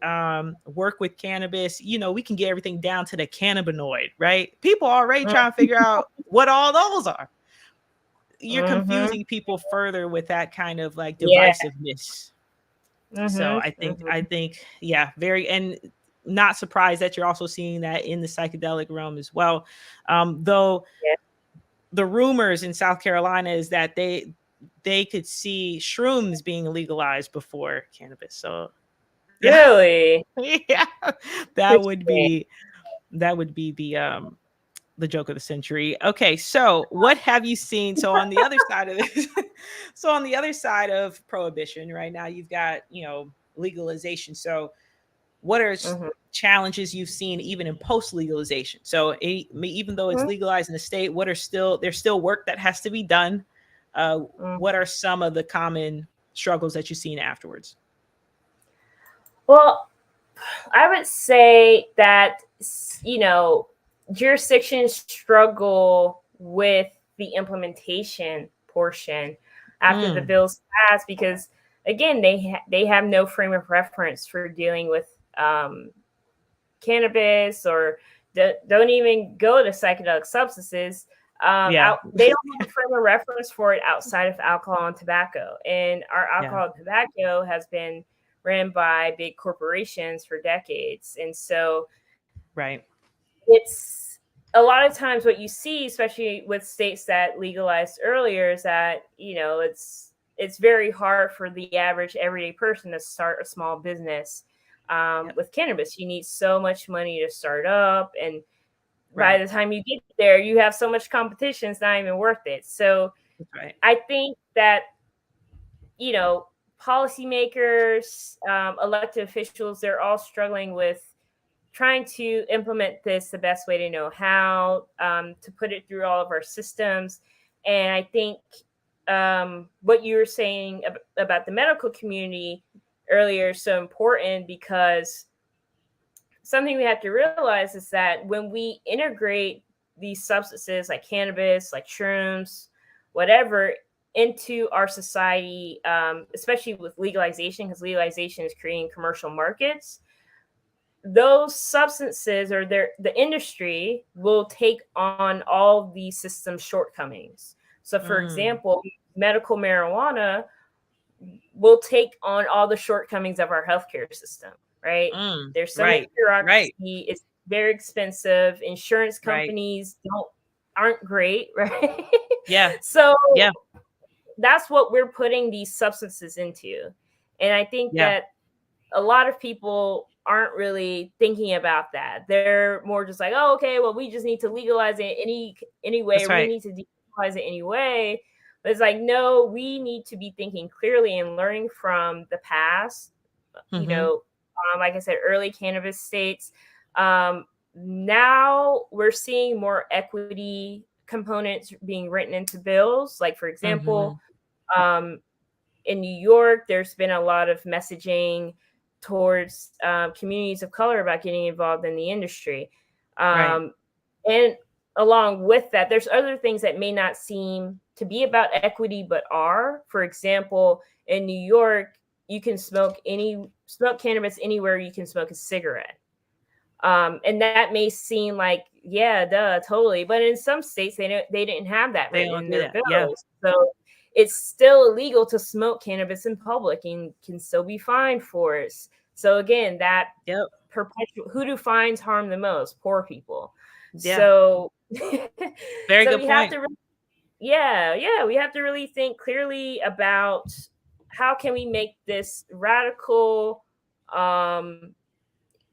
work with cannabis, we can get everything down to the cannabinoid, right? People already trying to figure out what all those are. You're Mm-hmm. confusing people further with that kind of like Yeah. divisiveness. So I Mm-hmm. think Mm-hmm. I think yeah, very, and not surprised that you're also seeing that in the psychedelic realm as well. Though Yeah. the rumors in South Carolina is that they could see shrooms being legalized before cannabis. So yeah, Really yeah, that would interesting. be the joke of the century. Okay, so what have you seen? So on the other side of this, so on the other side of prohibition, right now you've got legalization. So what are Mm-hmm. challenges you've seen even in post legalization? So even though it's legalized in the state, there's still work that has to be done. Mm-hmm. What are some of the common struggles that you've seen afterwards? Well, I would say that, you know, jurisdictions struggle with the implementation portion after the Mm, bill's passed, because again, they have no frame of reference for dealing with cannabis, or don't even go to psychedelic substances. yeah, They don't have a frame of reference for it outside of alcohol and tobacco, and our yeah, alcohol and tobacco has been ran by big corporations for decades, and so right. it's a lot of times what you see, especially with states that legalized earlier, is that, it's very hard for the average everyday person to start a small business. Yep. With cannabis, you need so much money to start up, and by Right. the time you get there, you have so much competition, it's not even worth it. So That's right. I think that, you know, policymakers, elected officials, they're all struggling with trying to implement this the best way to know how, to put it through all of our systems. And I think, what you were saying about the medical community earlier is so important, because something we have to realize is that when we integrate these substances like cannabis, like shrooms, whatever, into our society, especially with legalization, because legalization is creating commercial markets, those substances, or the industry will take on all the system shortcomings. So, for Mm, example, medical marijuana will take on all the shortcomings of our healthcare system, right? There's so much right. Right. bureaucracy, it's very expensive, insurance Right. companies aren't great, right? Yeah. So Yeah. that's what we're putting these substances into. And I think Yeah. that a lot of people aren't really thinking about that. They're more just like, oh, okay, well, we just need to legalize it anyway, That's or we right. need to delegalize it anyway. But it's like, no, we need to be thinking clearly and learning from the past. You Mm-hmm. know, like I said, early cannabis states. Now we're seeing more equity components being written into bills. Like, for Mm-hmm. example, um, in New York, there's been a lot of messaging towards, communities of color about getting involved in the industry. Right. Um, and along with that, there's other things that may not seem to be about equity, but are. For example, in New York, you can smoke cannabis anywhere you can smoke a cigarette. And that may seem like, yeah, duh, totally. But in some states, they didn't have that They written don't in do their that. Yeah. bills. So it's still illegal to smoke cannabis in public and can still be fined for it. So again, that Yep. perpetual, who do fines harm the most? Poor people. Yeah. So Very so good we have point. to yeah, we have to really think clearly about how can we make this radical, um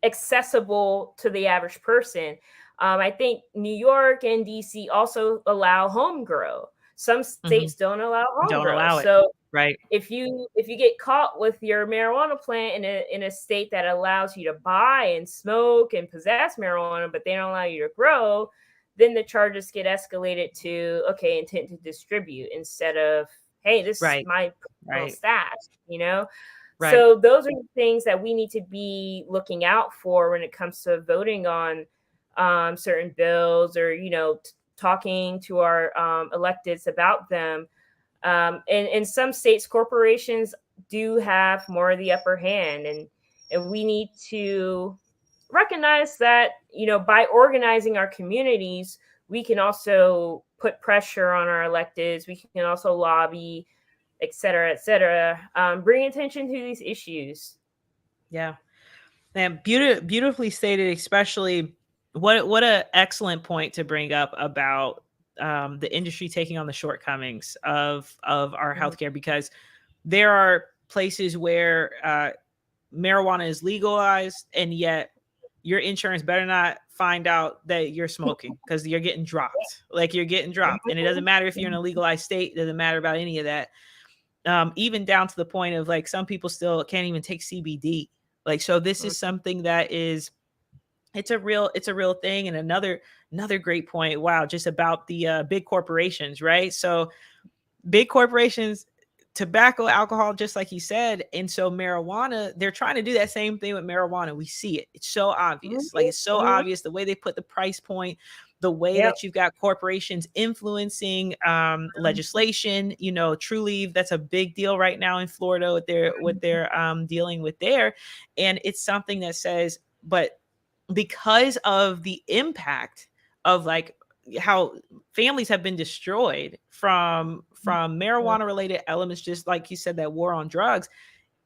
accessible to the average person. I think New York and DC also allow home grow. Some Mm-hmm. states don't allow home Don't grow. allow it. So Right. if you get caught with your marijuana plant in a state that allows you to buy and smoke and possess marijuana, but they don't allow you to grow, then the charges get escalated to, okay, intent to distribute, instead of, hey, this is Right. my personal Right. stash. Right. So those are the things that we need to be looking out for when it comes to voting on, certain bills, or talking to our, electeds about them. And in some states, corporations do have more of the upper hand, and we need to recognize that, by organizing our communities, we can also put pressure on our electeds. We can also lobby, et cetera, bring attention to these issues. Yeah. And beautifully stated, especially what a excellent point to bring up about the industry taking on the shortcomings of our Mhm. healthcare, because there are places where marijuana is legalized, and yet your insurance better not find out that you're smoking, because you're getting dropped. Like, you're getting dropped, and it doesn't matter if you're in a legalized state. It doesn't matter about any of that. Even down to the point of, like, some people still can't even take CBD. Like, so this is something that is, it's a real thing. And another great point, wow, just about the big corporations, right? So big corporations, tobacco, alcohol, just like you said. And so marijuana, they're trying to do that same thing with marijuana. We see it. It's so Mhm, obvious. Like, it's so mhm. obvious the way they put the price point, the way Yep. that you've got corporations influencing legislation. True Leave, that's a big deal right now in Florida, what they're dealing with there. And it's something that says, but because of the impact of, like, how families have been destroyed from marijuana related elements, just like you said, that war on drugs,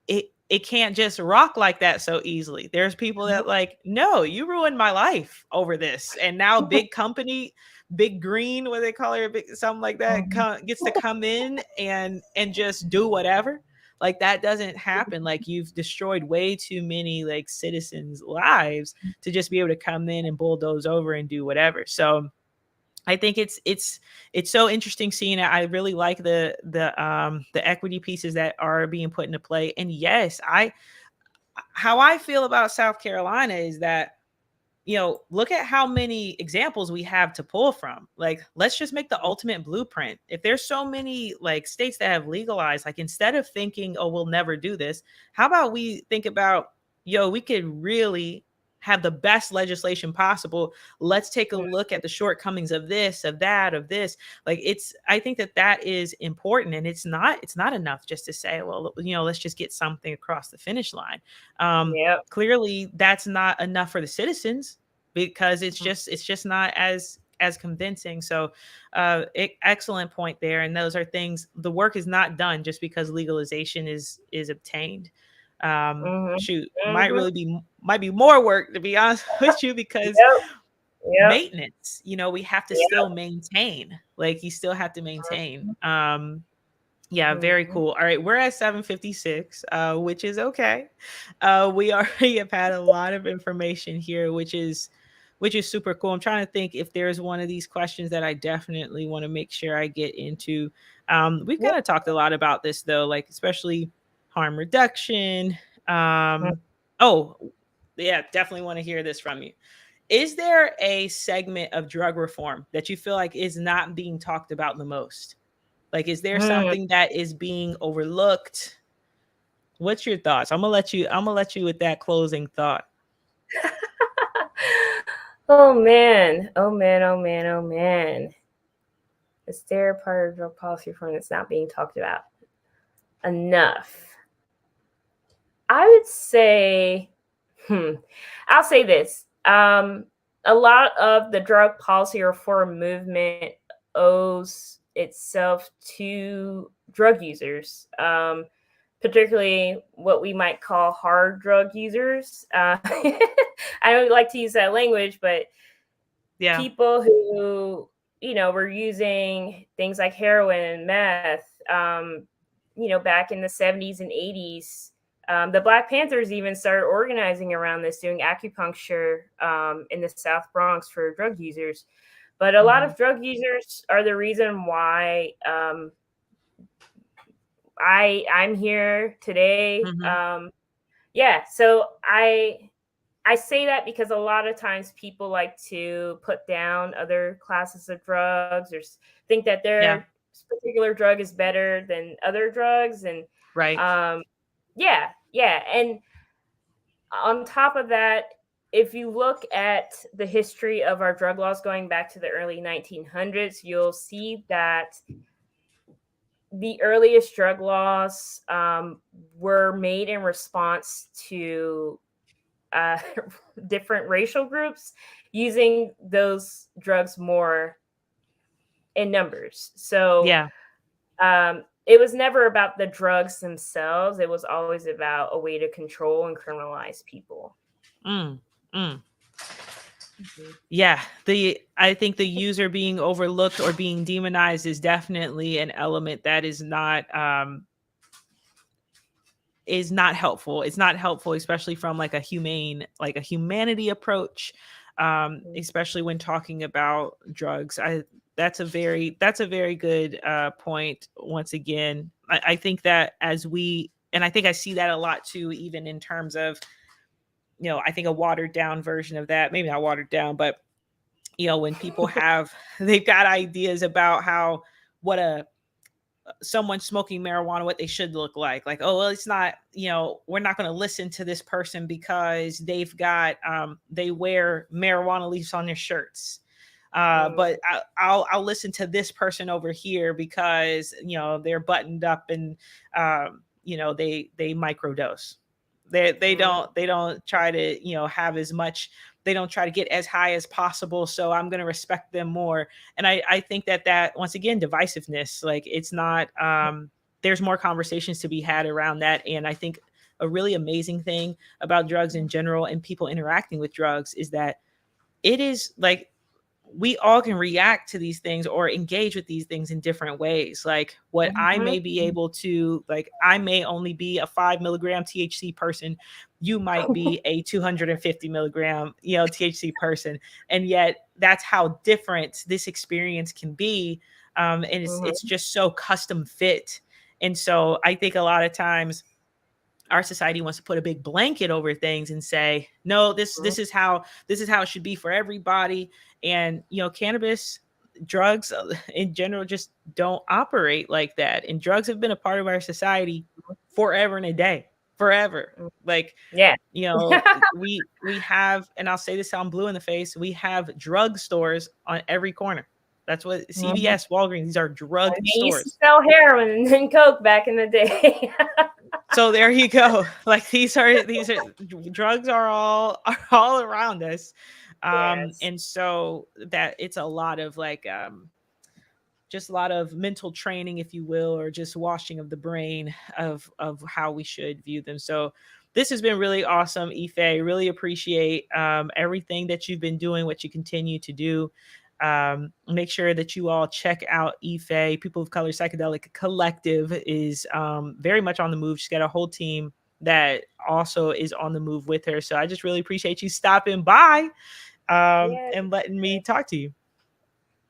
it it can't just rock like that so easily. There's people that like, no, you ruined my life over this. And now big company, big green, what they call it, big, something like that, gets to come in and just do whatever. Like that doesn't happen. Like you've destroyed way too many like citizens' lives to just be able to come in and bulldoze over and do whatever. So I think it's so interesting seeing it. I really like the equity pieces that are being put into play. And yes, how I feel about South Carolina is that, look at how many examples we have to pull from. Like, let's just make the ultimate blueprint. If there's so many like states that have legalized, like instead of thinking, oh, we'll never do this, how about we think about, we could really have the best legislation possible. Let's take a look at the shortcomings of this, of that, of this. Like I think that is important. And it's not enough just to say, well, let's just get something across the finish line. Clearly that's not enough for the citizens because it's just not as convincing. So excellent point there. And those are things, the work is not done just because legalization is obtained. Might be more work, to be honest with you, because maintenance, we have to still maintain, like you still have to maintain. Very cool. All right, we're at 7:56, which is okay. We already have had a lot of information here, which is super cool. I'm trying to think if there's one of these questions that I definitely want to make sure I get into. We've kind of talked a lot about this though, like especially harm reduction. Definitely want to hear this from you. Is there a segment of drug reform that you feel like is not being talked about the most? Like, is there something that is being overlooked? What's your thoughts? I'm gonna let you with that closing thought. Oh man. Is there a part of drug policy reform that's not being talked about enough? I would say, I'll say this. A lot of the drug policy reform movement owes itself to drug users, particularly what we might call hard drug users. I don't like to use that language, but people who, were using things like heroin and meth, back in the 70s and 80s. The Black Panthers even started organizing around this, doing acupuncture in the South Bronx for drug users. But a lot of drug users are the reason why I'm here today. So I say that because a lot of times people like to put down other classes of drugs or think that their particular drug is better than other drugs. And and on top of that, if you look at the history of our drug laws going back to the early 1900s, you'll see that the earliest drug laws were made in response to different racial groups using those drugs more in numbers. So it was never about the drugs themselves. It was always about a way to control and criminalize people. I think the user being overlooked or being demonized is definitely an element that is not helpful. It's not helpful, especially from like a humanity approach, especially when talking about drugs. That's a very good point. Once again, I think that I think I see that a lot too, even in terms of, I think a watered down version of that, maybe not watered down, but when people they've got ideas about what someone smoking marijuana, what they should look like. Like, oh, well, it's not, we're not going to listen to this person because they've got, they wear marijuana leaves on their shirts. But I'll listen to this person over here because, they're buttoned up and, they microdose. They don't try to, have as much, they don't try to get as high as possible. So I'm going to respect them more. And I think that once again, divisiveness, like it's not, there's more conversations to be had around that. And I think a really amazing thing about drugs in general and people interacting with drugs is that it is like we all can react to these things or engage with these things in different ways. Like what I may be able to, like, I may only be a 5 milligram THC person. You might be a 250 milligram, THC person. And yet that's how different this experience can be. And it's just so custom fit. And so I think a lot of times our society wants to put a big blanket over things and say, no, this is how it should be for everybody. And cannabis, drugs in general just don't operate like that. And drugs have been a part of our society forever and a day, forever. Like, yeah. We have, and I'll say this how I'm blue in the face, we have drug stores on every corner. That's what CVS, Walgreens, these are drug stores. Used to sell heroin and coke back in the day. So there you go. Like these are drugs are all around us. Yes. And so that it's a lot of like just a lot of mental training, if you will, or just washing of the brain of how we should view them. So this has been really awesome, Ife. Really appreciate everything that you've been doing, what you continue to do. Make sure that you all check out Ife. People of Color Psychedelic Collective is very much on the move. She's got a whole team that also is on the move with her. So I just really appreciate you stopping by and letting me talk to you.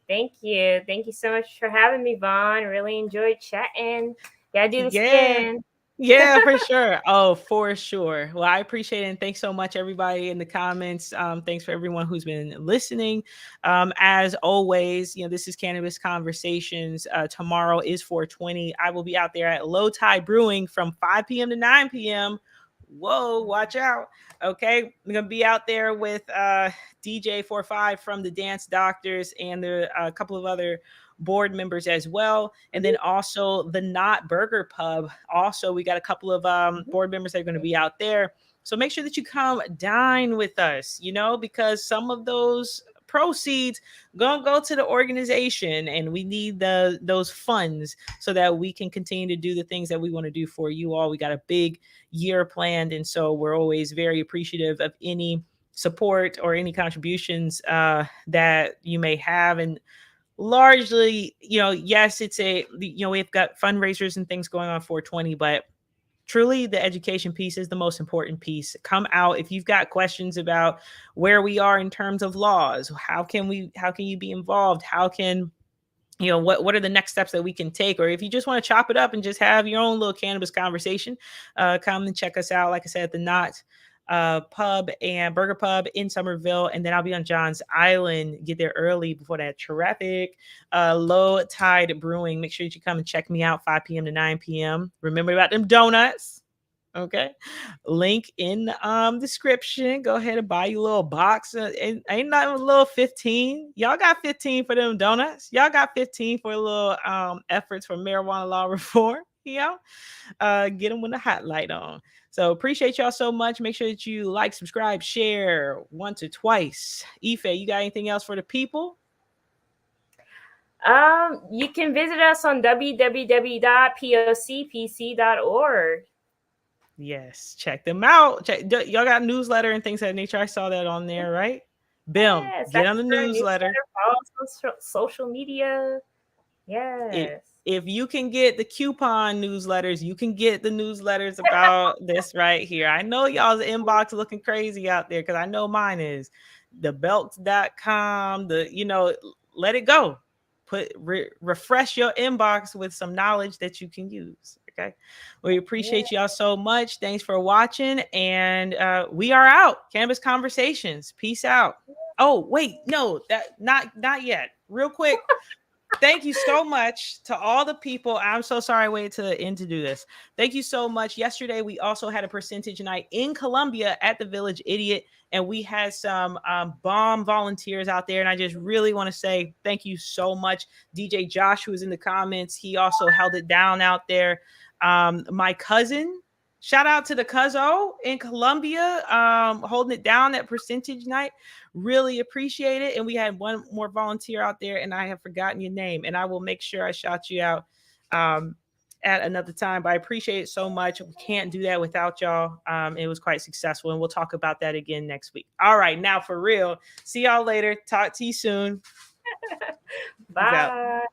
Thank you. Thank you so much for having me, Vaughn. Really enjoyed chatting. Gotta do this again. Yeah, for sure. Oh, for sure. Well, I appreciate it. And thanks so much, everybody in the comments. Thanks for everyone who's been listening. As always, this is Cannabis Conversations. Tomorrow is 420. I will be out there at Low Tide Brewing from 5 p.m. to 9 p.m. Whoa, watch out. Okay. I'm going to be out there with DJ 45 from the Dance Doctors and a couple of other board members as well. And then also the Not Burger Pub. Also, we got a couple of board members that are going to be out there. So make sure that you come dine with us, because some of those proceeds gonna go to the organization, and we need those funds so that we can continue to do the things that we want to do for you all. We got a big year planned, and so we're always very appreciative of any support or any contributions that you may have. And largely, yes, it's we've got fundraisers and things going on 420, but truly the education piece is the most important piece. Come out if you've got questions about where we are in terms of laws. How can you be involved? How can what are the next steps that we can take? Or if you just want to chop it up and just have your own little cannabis conversation, come and check us out. Like I said, at the Not Pub and Burger Pub in Somerville, and then I'll be on John's Island. Get there early before that traffic. Low Tide Brewing. Make sure that you come and check me out 5 p.m. to 9 p.m. Remember about them donuts. Okay, link in the description. Go ahead and buy you a little box. Ain't nothing a little 15. Y'all got 15 for them donuts. Y'all got 15 for a little efforts for marijuana law reform. Get them with the hot light on. So appreciate y'all so much. Make sure that you like, subscribe, share once or twice. Ife, you got anything else for the people? You can visit us on www.pocpc.org. Yes, check them out. Y'all got newsletter and things of that nature. I saw that on there, right? Bim, yes, get on the newsletter. Follow social media. Yes. If you can get the coupon newsletters, you can get the newsletters about this right here. I know y'all's inbox looking crazy out there because I know mine is. Thebelts.com, let it go. Refresh your inbox with some knowledge that you can use. Okay. We appreciate y'all so much. Thanks for watching. And we are out. Cannabis Conversations. Peace out. Oh, wait, no, that not yet. Real quick. Thank you so much to all the people. I'm so sorry I waited to the end to do this. Thank you so much. Yesterday, we also had a percentage night in Columbia at the Village Idiot, and we had some bomb volunteers out there. And I just really want to say thank you so much. DJ Josh, who was in the comments, he also held it down out there. My cousin, shout out to the Cuzzo in Columbia, holding it down at percentage night. Really appreciate it. And we had one more volunteer out there, and I have forgotten your name, and I will make sure I shout you out at another time, but I appreciate it so much. We can't do that without y'all. It was quite successful, and we'll talk about that again next week. All right, now for real. See y'all later. Talk to you soon. Bye.